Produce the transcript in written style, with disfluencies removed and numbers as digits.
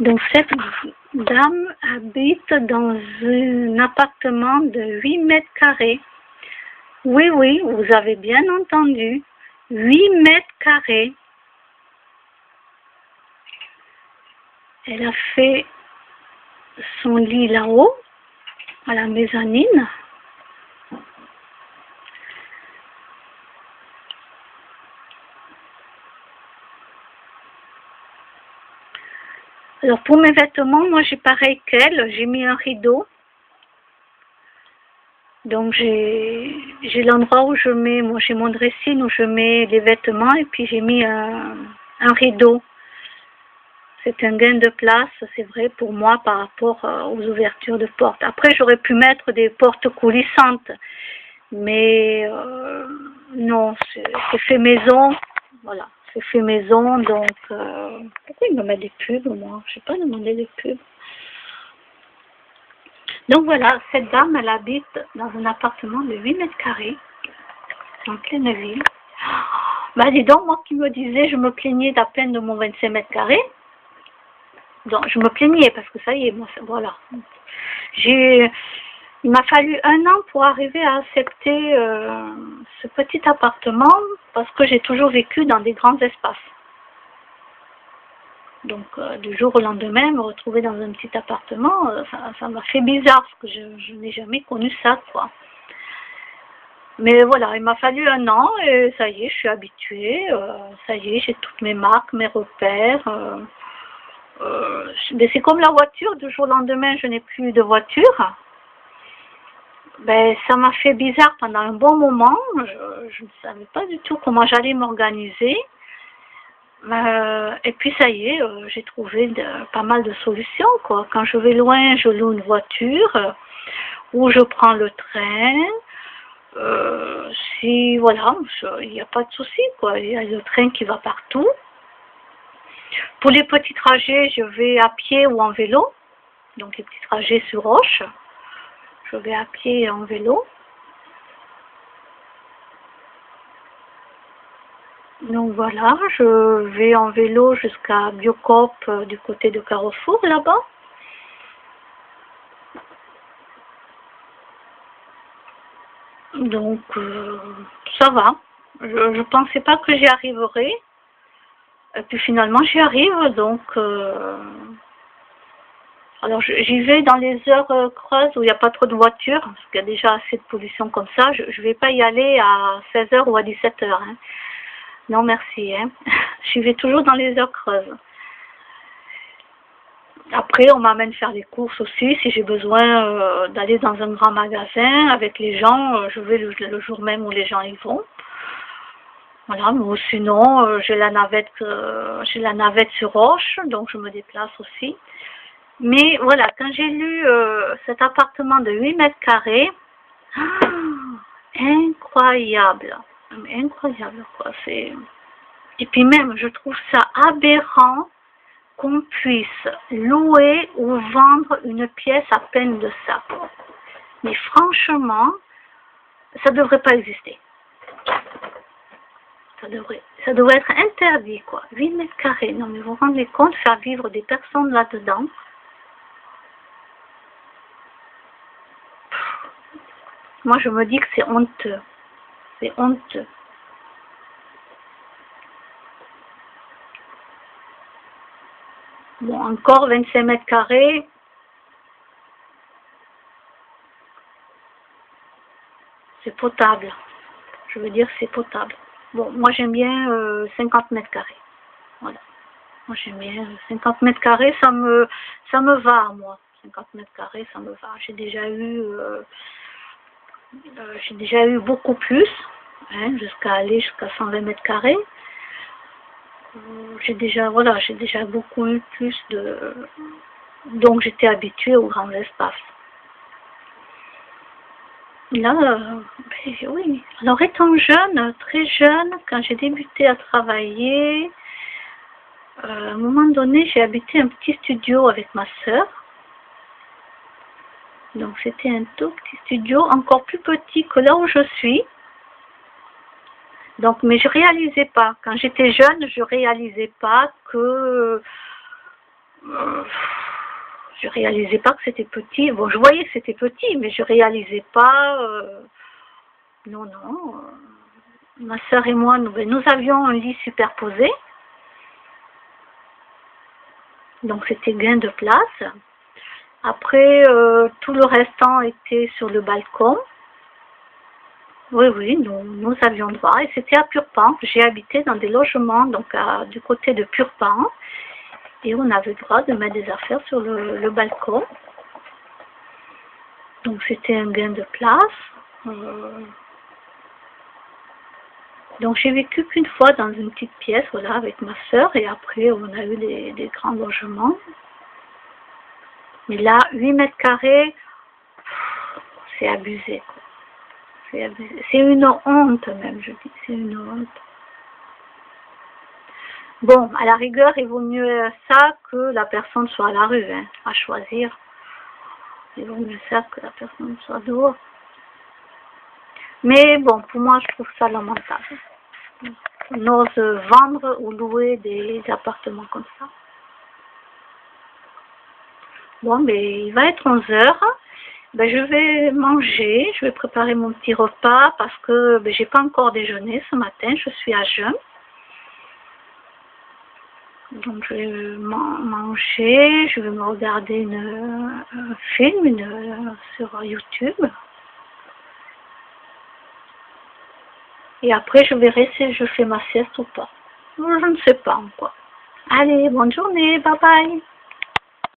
Donc cette dame habite dans un appartement de 8 mètres carrés. Oui, oui, vous avez bien entendu. 8 mètres carrés. Elle a fait son lit là-haut, à la mezzanine. Alors pour mes vêtements, moi j'ai pareil qu'elle, j'ai mis un rideau. Donc j'ai l'endroit où je mets, moi j'ai mon dressing où je mets les vêtements et puis j'ai mis un rideau. C'est un gain de place, c'est vrai pour moi par rapport aux ouvertures de portes. Après j'aurais pu mettre des portes coulissantes, mais non, c'est fait maison, voilà, c'est fait maison, donc pourquoi il me met des pubs moi? Je n'ai pas demandé des pubs. Donc voilà, cette dame, elle habite dans un appartement de 8 mètres carrés, en pleine ville. Bah dis donc, moi qui me disais, je me plaignais d'à peine de mon 25 mètres carrés. Donc je me plaignais parce que ça y est, moi, voilà. Il m'a fallu 1 an pour arriver à accepter ce petit appartement parce que j'ai toujours vécu dans des grands espaces. Donc, du jour au lendemain, me retrouver dans un petit appartement, ça m'a fait bizarre, parce que je n'ai jamais connu ça, quoi. Mais voilà, il m'a fallu 1 an, et ça y est, je suis habituée, ça y est, j'ai toutes mes marques, mes repères. Mais c'est comme la voiture, du jour au lendemain, je n'ai plus de voiture. Ben, ça m'a fait bizarre pendant un bon moment, je ne savais pas du tout comment j'allais m'organiser. Et puis ça y est, j'ai trouvé pas mal de solutions, quoi. Quand je vais loin, je loue une voiture ou je prends le train. Si voilà, il n'y a pas de souci, quoi. Il y a le train qui va partout. Pour les petits trajets, je vais à pied ou en vélo. Donc les petits trajets sur roche, je vais à pied et en vélo. Donc voilà, je vais en vélo jusqu'à Biocoop du côté de Carrefour, là-bas. Donc ça va. Je ne pensais pas que j'y arriverais. Et puis finalement j'y arrive, donc alors j'y vais dans les heures creuses où il n'y a pas trop de voitures, parce qu'il y a déjà assez de pollution comme ça. Je ne vais pas y aller à 16h ou à 17h. Hein. Non, merci. Hein. J'y vais toujours dans les heures creuses. Après, on m'amène faire des courses aussi. Si j'ai besoin d'aller dans un grand magasin avec les gens, je vais le jour même où les gens y vont. Voilà, ou sinon, j'ai la navette sur roche, donc je me déplace aussi. Mais voilà, quand j'ai lu cet appartement de 8 mètres carrés, incroyable. Incroyable, quoi. Et puis même, je trouve ça aberrant qu'on puisse louer ou vendre une pièce à peine de ça. Mais franchement, ça ne devrait pas exister. Ça devrait être interdit, quoi. 8 mètres carrés. Non, mais vous vous rendez compte, faire vivre des personnes là-dedans. Moi, je me dis que c'est honteux. C'est honteux. Bon, encore 25 mètres carrés. C'est potable. Je veux dire, c'est potable. Bon, moi, j'aime bien 50 mètres carrés. Voilà. Moi, j'aime bien 50 mètres carrés, ça me va, moi. 50 mètres carrés, ça me va. J'ai déjà eu beaucoup plus, hein, jusqu'à 120 mètres carrés. J'ai déjà beaucoup eu plus de... Donc j'étais habituée aux grands espaces. Là, oui. Alors étant jeune, très jeune, quand j'ai débuté à travailler, à un moment donné, j'ai habité un petit studio avec ma sœur. Donc c'était un tout petit studio, encore plus petit que là où je suis. Donc, mais je réalisais pas. Quand j'étais jeune, je réalisais pas que euh, je réalisais pas que c'était petit. Bon, je voyais que c'était petit, mais je réalisais pas. Non, non. Ma soeur et moi, nous avions un lit superposé. Donc c'était gain de place. Après, tout le restant était sur le balcon. Oui, oui, nous avions droit. Et c'était à Purpan. J'ai habité dans des logements, donc du côté de Purpan. Et on avait le droit de mettre des affaires sur le balcon. Donc c'était un gain de place. Donc j'ai vécu qu'une fois dans une petite pièce, voilà, avec ma soeur. Et après, on a eu des grands logements. Mais là, 8 mètres carrés, c'est abusé, quoi. C'est abusé. C'est une honte même, je dis. C'est une honte. Bon, à la rigueur, il vaut mieux ça que la personne soit à la rue, hein, à choisir. Il vaut mieux ça que la personne soit dehors. Mais bon, pour moi, je trouve ça lamentable. On ose vendre ou louer des appartements comme ça. Bon, mais il va être 11 heures. Ben, je vais manger, je vais préparer mon petit repas parce que ben, j'ai pas encore déjeuné ce matin, je suis à jeun. Donc je vais manger, je vais me regarder un film sur YouTube. Et après je verrai si je fais ma sieste ou pas. Je ne sais pas encore. Allez, bonne journée, bye bye.